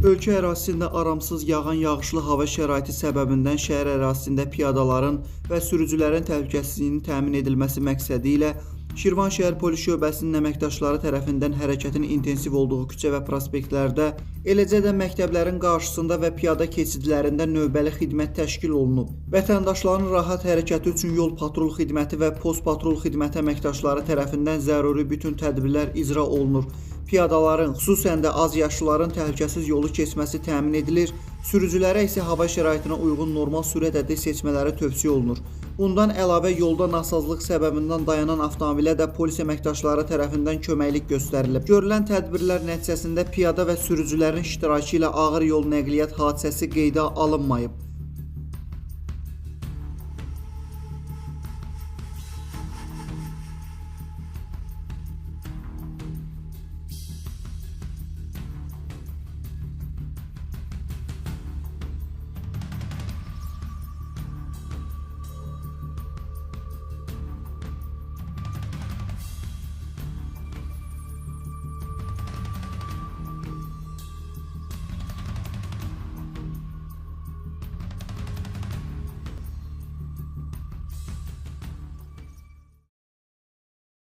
Ölkə ərazisində aramsız yağan yağışlı hava şəraiti səbəbindən şəhər ərazisində piyadaların və sürücülərin təhlükəsizliyinin təmin edilməsi məqsədi ilə Şirvanşəhər Polis Şöbəsinin əməkdaşları tərəfindən hərəkətin intensiv olduğu küçə və prospektlərdə, eləcə də məktəblərin qarşısında və piyada keçidlərində növbəli xidmət təşkil olunub. Vətəndaşların rahat hərəkəti üçün yol patrul xidməti və post patrul xidməti əməkdaşları tərəfindən zəruri bütün tədbirlər icra olunur. Piyadaların, xüsusən də azyaşlıların təhlükəsiz yolu keçməsi təmin edilir, sürücülərə isə hava şəraitinə uyğun normal sürət həddi seçmələri tövsiyə olunur. Bundan əlavə yolda nasazlıq səbəbindən dayanan avtomobilə də polis əməkdaşları tərəfindən köməklik göstərilib. Görülən tədbirlər nəticəsində piyada və sürücülərin iştirakı ilə ağır yol nəqliyyat hadisəsi qeydə alınmayıb.